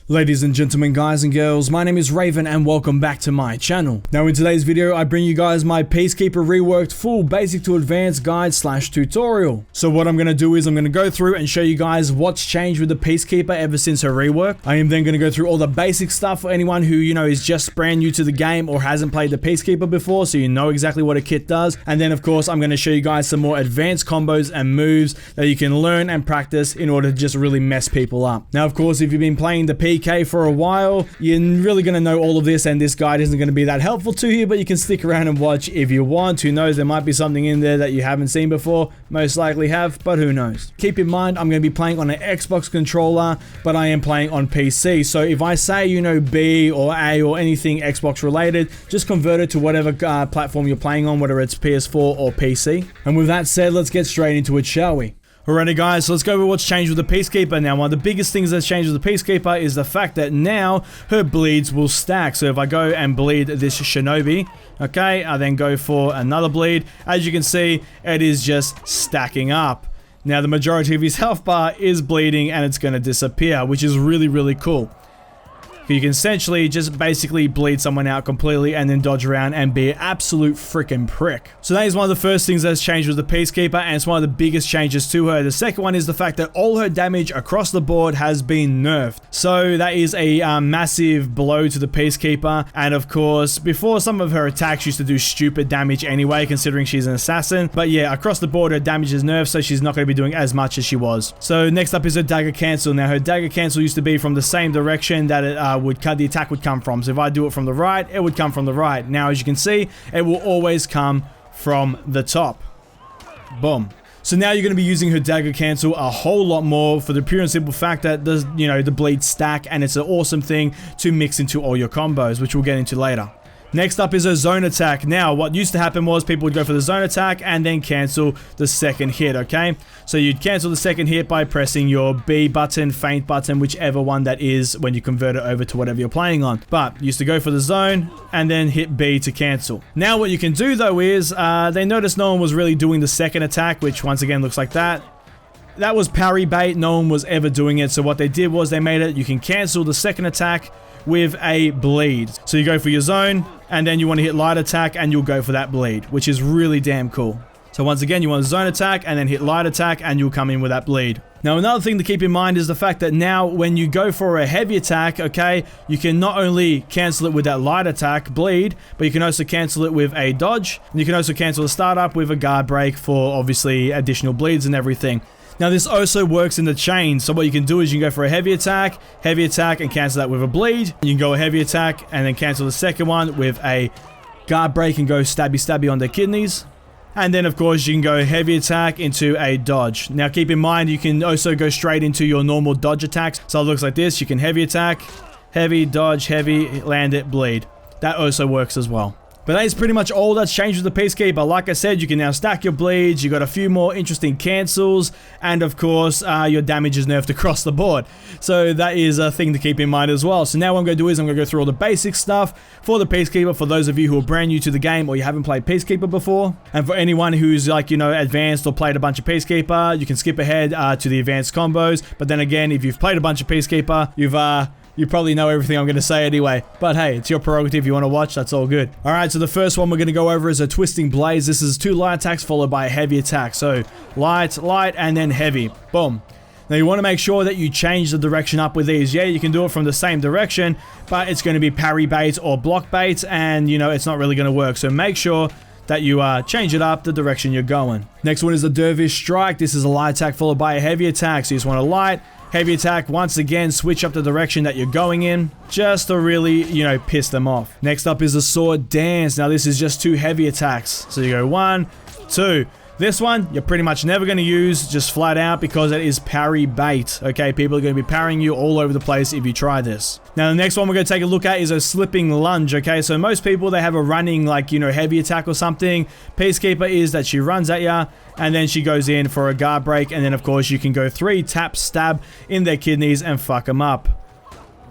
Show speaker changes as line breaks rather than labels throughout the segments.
Ladies and gentlemen, guys and girls, my name is Raven and welcome back to my channel. Now in today's video, I bring you guys my Peacekeeper Reworked full basic to advanced guide / tutorial. So what I'm going to do is I'm going to go through and show you guys what's changed with the Peacekeeper ever since her rework. I am then going to go through all the basic stuff for anyone who, is just brand new to the game or hasn't played the Peacekeeper before, so you know exactly what a kit does. And then of course, I'm going to show you guys some more advanced combos and moves that you can learn and practice in order to just really mess people up. Now of course, if you've been playing the PK for a while, you're really going to know all of this, and this guide isn't going to be that helpful to you, but you can stick around and watch if you want. Who knows, there might be something in there that you haven't seen before. Most likely have, but who knows. Keep in mind, I'm going to be playing on an Xbox controller, but I am playing on PC. So if I say, B or A or anything Xbox related, just convert it to whatever platform you're playing on, whether it's PS4 or PC. And with that said, let's get straight into it, shall we? Alrighty guys, so let's go over what's changed with the Peacekeeper. Now, one of the biggest things that's changed with the Peacekeeper is the fact that now her bleeds will stack. So if I go and bleed this Shinobi, okay, I then go for another bleed. As you can see, it is just stacking up. Now, the majority of his health bar is bleeding and it's going to disappear, which is really, really cool. You can essentially just basically bleed someone out completely and then dodge around and be an absolute freaking prick. So that is one of the first things that's changed with the Peacekeeper, and it's one of the biggest changes to her. The second one is the fact that all her damage across the board has been nerfed. So that is a massive blow to the Peacekeeper. And of course, before, some of her attacks used to do stupid damage anyway, considering she's an assassin. But yeah, across the board, her damage is nerfed, so she's not going to be doing as much as she was. So next up is her Dagger Cancel. Now, her Dagger Cancel used to be from the same direction that it the attack would come from. So if I do it from the right, it would come from the right. Now, as you can see, it will always come from the top. Boom. So now you're going to be using her Dagger Cancel a whole lot more for the pure and simple fact that the bleeds stack, and it's an awesome thing to mix into all your combos, which we'll get into later. Next up is her zone attack. Now, what used to happen was people would go for the zone attack and then cancel the second hit, okay? So you'd cancel the second hit by pressing your B button, feint button, whichever one that is when you convert it over to whatever you're playing on. But you used to go for the zone and then hit B to cancel. Now what you can do though is, they noticed no one was really doing the second attack, which once again looks like that. That was parry bait, no one was ever doing it. So what they did was they made it, you can cancel the second attack with a bleed. So you go for your zone, and then you want to hit light attack, and you'll go for that bleed, which is really damn cool. So once again, you want a zone attack, and then hit light attack, and you'll come in with that bleed. Now, another thing to keep in mind is the fact that now when you go for a heavy attack, okay, you can not only cancel it with that light attack, bleed, but you can also cancel it with a dodge. And you can also cancel the startup with a guard break for obviously additional bleeds and everything. Now, this also works in the chain, so what you can do is you can go for a heavy attack, and cancel that with a bleed. You can go a heavy attack, and then cancel the second one with a guard break and go stabby on their kidneys. And then, of course, you can go heavy attack into a dodge. Now, keep in mind, you can also go straight into your normal dodge attacks. So it looks like this. You can heavy attack, heavy, dodge, heavy, land it, bleed. That also works as well. But that is pretty much all that's changed with the Peacekeeper. Like I said, you can now stack your bleeds, you got a few more interesting cancels, and of course, your damage is nerfed across the board. So that is a thing to keep in mind as well. So now what I'm going to do is I'm going to go through all the basic stuff for the Peacekeeper for those of you who are brand new to the game or you haven't played Peacekeeper before. And for anyone who's like, advanced or played a bunch of Peacekeeper, you can skip ahead to the advanced combos. But then again, if you've played a bunch of Peacekeeper, you probably know everything I'm going to say anyway. But hey, it's your prerogative. You want to watch, that's all good. Alright, so the first one we're going to go over is a Twisting Blaze. This is 2 light attacks followed by a heavy attack. So light, and then heavy. Boom. Now you want to make sure that you change the direction up with these. Yeah, you can do it from the same direction, but it's going to be parry bait or block bait, and it's not really going to work. So make sure that you change it up the direction you're going. Next one is the Dervish Strike. This is a light attack followed by a heavy attack. So you just want to light, heavy attack, once again, switch up the direction that you're going in, just to really, piss them off. Next up is the Sword Dance. Now this is just 2 heavy attacks. So you go 1, 2. This one, you're pretty much never going to use just flat out because it is parry bait. Okay, people are going to be parrying you all over the place if you try this. Now, the next one we're going to take a look at is a Slipping Lunge. Okay, so most people, they have a running, heavy attack or something. Peacekeeper is that she runs at ya, and then she goes in for a guard break, and then, of course, you can go 3 tap, stab in their kidneys and fuck them up.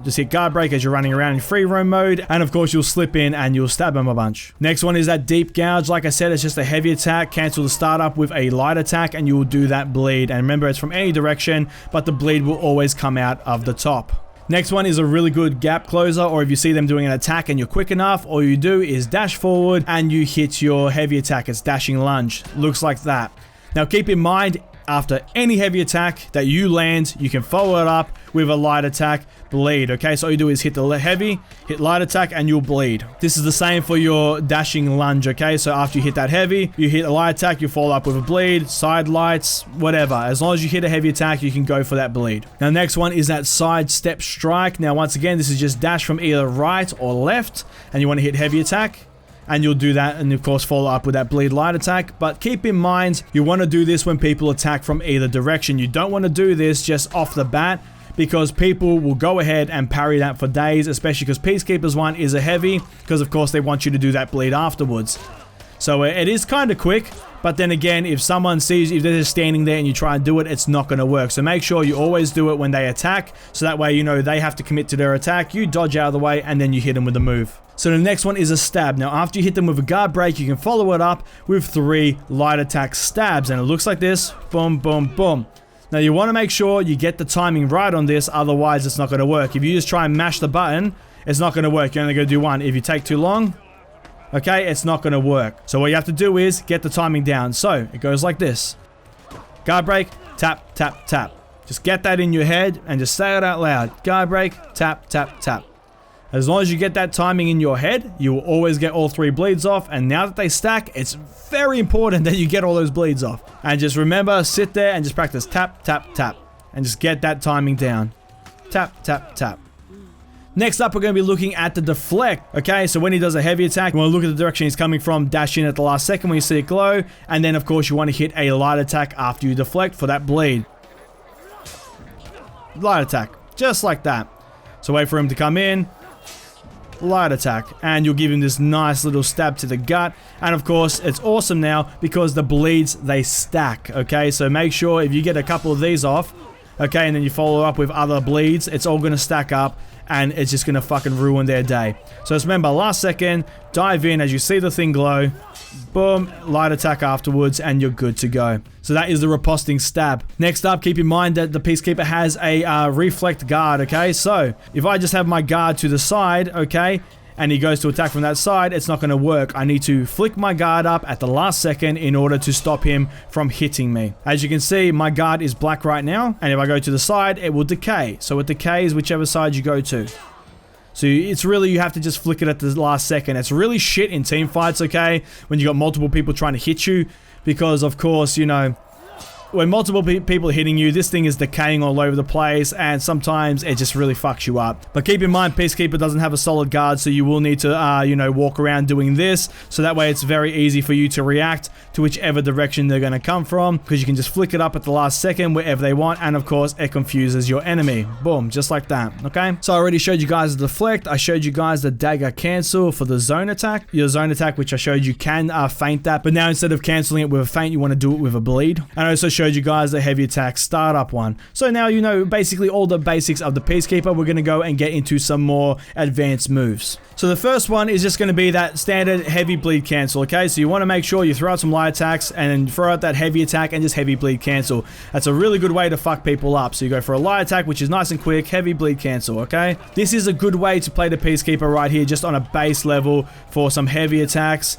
Just hit guard break as you're running around in free roam mode, and of course you'll slip in and you'll stab him a bunch. Next one is that deep gouge. Like I said, it's just a heavy attack. Cancel the startup with a light attack and you will do that bleed. And remember, it's from any direction, but the bleed will always come out of the top. Next one is a really good gap closer, or if you see them doing an attack and you're quick enough, all you do is dash forward and you hit your heavy attack. It's dashing lunge. Looks like that. Now keep in mind, after any heavy attack that you land, you can follow it up with a light attack, bleed, okay? So all you do is hit the heavy, hit light attack, and you'll bleed. This is the same for your dashing lunge, okay? So after you hit that heavy, you hit a light attack, you follow up with a bleed, side lights, whatever. As long as you hit a heavy attack, you can go for that bleed. Now, next one is that Sidestep Strike. Now, once again, this is just dash from either right or left, and you want to hit heavy attack. And you'll do that and of course follow up with that bleed light attack. But keep in mind, you want to do this when people attack from either direction. You don't want to do this just off the bat, because people will go ahead and parry that for days, especially because Peacekeeper's one is a heavy, because of course they want you to do that bleed afterwards. So it is kind of quick, but then again, if someone sees, if they're just standing there and you try and do it, it's not going to work. So make sure you always do it when they attack, so that way you know they have to commit to their attack, you dodge out of the way, and then you hit them with a move. So the next one is a stab. Now after you hit them with a guard break, you can follow it up with 3 light attack stabs, and it looks like this. Boom, boom, boom. Now you want to make sure you get the timing right on this, otherwise it's not going to work. If you just try and mash the button, it's not going to work. You're only going to do one. If you take too long, okay, it's not going to work. So what you have to do is get the timing down. So it goes like this. Guard break, tap, tap, tap. Just get that in your head and just say it out loud. Guard break, tap, tap, tap. As long as you get that timing in your head, you will always get all 3 bleeds off. And now that they stack, it's very important that you get all those bleeds off. And just remember, sit there and just practice tap, tap, tap. And just get that timing down. Tap, tap, tap. Next up, we're going to be looking at the deflect. Okay, so when he does a heavy attack, you want to look at the direction he's coming from, dash in at the last second when you see it glow. And then, of course, you want to hit a light attack after you deflect for that bleed. Light attack. Just like that. So wait for him to come in. Light attack, and you'll give him this nice little stab to the gut. And of course, it's awesome now because the bleeds, they stack, okay? So make sure if you get a couple of these off, okay, and then you follow up with other bleeds, it's all going to stack up and it's just going to fucking ruin their day. So just remember, last second, dive in as you see the thing glow, boom, light attack afterwards, and you're good to go. So that is the riposting stab. Next up, keep in mind that the Peacekeeper has a reflect guard, okay? So if I just have my guard to the side, okay, and he goes to attack from that side, it's not going to work. I need to flick my guard up at the last second in order to stop him from hitting me. As you can see, my guard is black right now, and if I go to the side, it will decay. So it decays whichever side you go to. So it's really, you have to just flick it at the last second. It's really shit in team fights, okay, when you got multiple people trying to hit you, because of course, you know, when multiple people are hitting you, this thing is decaying all over the place, and sometimes it just really fucks you up. But keep in mind, Peacekeeper doesn't have a solid guard, so you will need to, you know, walk around doing this, so that way it's very easy for you to react to whichever direction they're going to come from, because you can just flick it up at the last second wherever they want, and of course, it confuses your enemy. Boom, just like that, okay? So I already showed you guys the deflect, I showed you guys the dagger cancel for the zone attack. Your zone attack, which I showed you can feint that, but now instead of cancelling it with a feint, you want to do it with a bleed. And I also showed you guys the heavy attack startup one. So now you know basically all the basics of the Peacekeeper. We're going to go and get into some more advanced moves. So the first one is just going to be that standard heavy bleed cancel, okay? So you want to make sure you throw out some light attacks and throw out that heavy attack and just heavy bleed cancel. That's a really good way to fuck people up. So you go for a light attack, which is nice and quick, heavy bleed cancel, okay? This is a good way to play the Peacekeeper right here, just on a base level for some heavy attacks.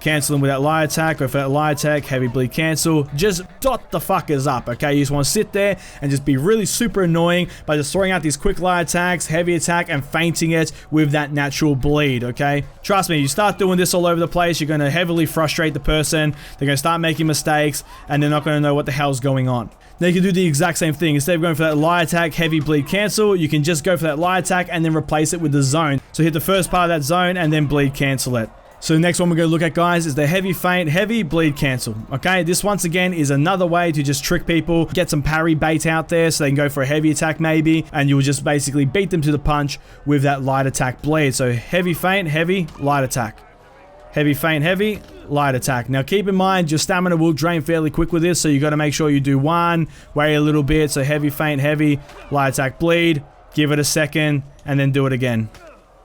Cancel them with that light attack, go for that light attack, heavy bleed cancel. Just dot the fuckers up, okay? You just want to sit there and just be really super annoying by just throwing out these quick light attacks, heavy attack, and feinting it with that natural bleed, okay? Trust me, you start doing this all over the place, you're going to heavily frustrate the person, they're going to start making mistakes, and they're not going to know what the hell's going on. Now you can do the exact same thing. Instead of going for that light attack, heavy bleed cancel, you can just go for that light attack and then replace it with the zone. So hit the first part of that zone and then bleed cancel it. So the next one we're going to look at, guys, is the heavy feint, heavy bleed cancel. Okay, this once again is another way to just trick people, get some parry bait out there so they can go for a heavy attack maybe, and you'll just basically beat them to the punch with that light attack bleed. So heavy feint, heavy, light attack. Heavy feint, heavy, light attack. Now keep in mind, your stamina will drain fairly quick with this, so you got to make sure you do one, wait a little bit, so heavy feint, heavy, light attack bleed, give it a second, and then do it again.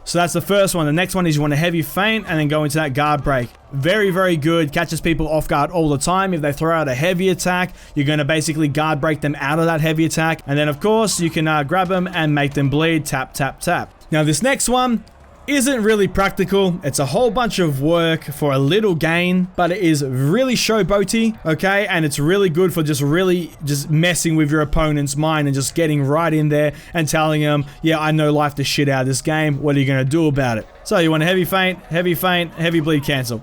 So that's the first one. The next one is you want a heavy feint and then go into that guard break. Very, very good. Catches people off guard all the time. If they throw out a heavy attack, you're going to basically guard break them out of that heavy attack. And then, of course, you can grab them and make them bleed. Tap, tap, tap. Now, this next one isn't really practical. It's a whole bunch of work for a little gain, but it is really showboaty, okay? And it's really good for just messing with your opponent's mind and just getting right in there and telling them, yeah, I know life the shit out of this game. What are you going to do about it? So you want a heavy feint, heavy bleed cancel.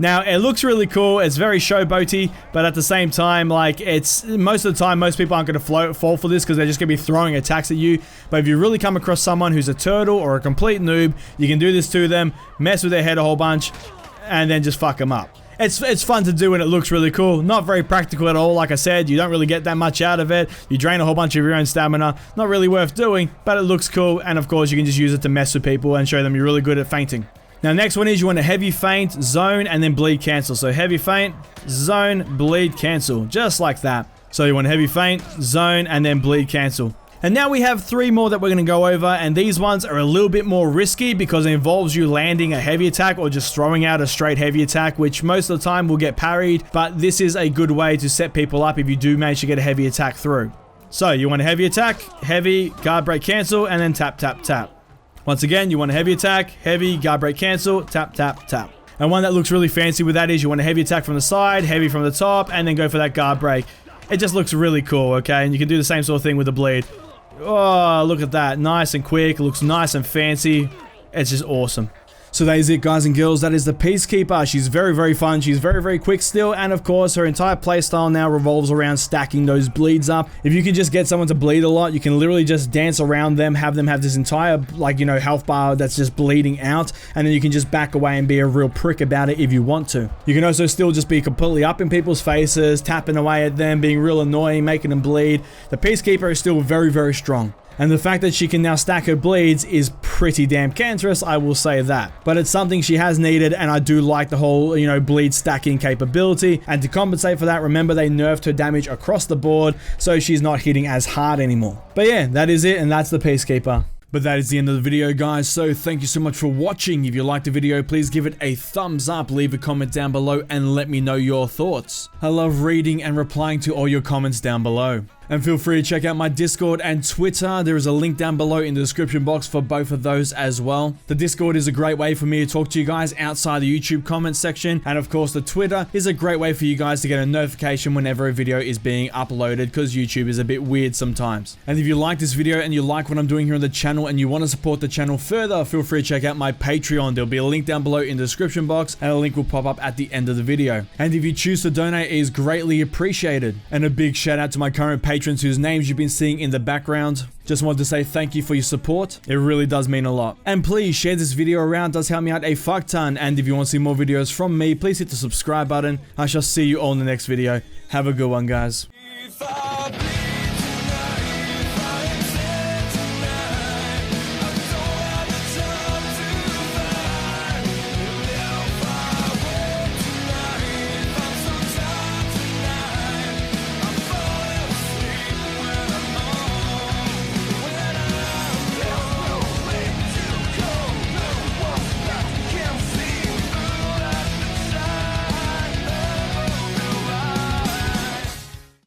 Now, it looks really cool. It's very showboaty, but at the same time, like, it's most of the time, most people aren't going to fall for this because they're just going to be throwing attacks at you. But if you really come across someone who's a turtle or a complete noob, you can do this to them, mess with their head a whole bunch, and then just fuck them up. It's fun to do and it looks really cool. Not very practical at all. Like I said, you don't really get that much out of it. You drain a whole bunch of your own stamina. Not really worth doing, but it looks cool. And of course, you can just use it to mess with people and show them you're really good at feinting. Now, next one is you want a heavy feint, zone, and then bleed cancel. So heavy feint, zone, bleed cancel. Just like that. So you want a heavy feint, zone, and then bleed cancel. And now we have 3 more that we're going to go over, and these ones are a little bit more risky because it involves you landing a heavy attack or just throwing out a straight heavy attack, which most of the time will get parried, but this is a good way to set people up if you do manage to get a heavy attack through. So you want a heavy attack, heavy, guard break cancel, and then tap, tap, tap. Once again, you want a heavy attack, heavy, guard break cancel, tap, tap, tap. And one that looks really fancy with that is you want a heavy attack from the side, heavy from the top, and then go for that guard break. It just looks really cool, okay? And you can do the same sort of thing with the bleed. Oh, look at that. Nice and quick. Looks nice and fancy. It's just awesome. So that is it, guys and girls. That is the Peacekeeper. She's very, very fun. She's very, very quick still. And of course, her entire playstyle now revolves around stacking those bleeds up. If you can just get someone to bleed a lot, you can literally just dance around them, have this entire, like, you know, health bar that's just bleeding out. And then you can just back away and be a real prick about it if you want to. You can also still just be completely up in people's faces, tapping away at them, being real annoying, making them bleed. The Peacekeeper is still very, very strong. And the fact that she can now stack her bleeds is pretty damn cancerous, I will say that. But it's something she has needed, and I do like the whole, you know, bleed stacking capability. And to compensate for that, remember they nerfed her damage across the board, so she's not hitting as hard anymore. But yeah, that is it, and that's the Peacekeeper. But that is the end of the video, guys, so thank you so much for watching. If you liked the video, please give it a thumbs up, leave a comment down below, and let me know your thoughts. I love reading and replying to all your comments down below. And feel free to check out my Discord and Twitter. There is a link down below in the description box for both of those as well. The Discord is a great way for me to talk to you guys outside the YouTube comments section. And of course, the Twitter is a great way for you guys to get a notification whenever a video is being uploaded, because YouTube is a bit weird sometimes. And if you like this video and you like what I'm doing here on the channel and you want to support the channel further, feel free to check out my Patreon. There'll be a link down below in the description box, and a link will pop up at the end of the video. And if you choose to donate, it is greatly appreciated. And a big shout out to my current patrons whose names you've been seeing in the background. Just want to say thank you for your support. It really does mean a lot. And please share this video around. It does help me out a fuck ton. And if you want to see more videos from me, please hit the subscribe button. I shall see you all in the next video. Have a good one, guys.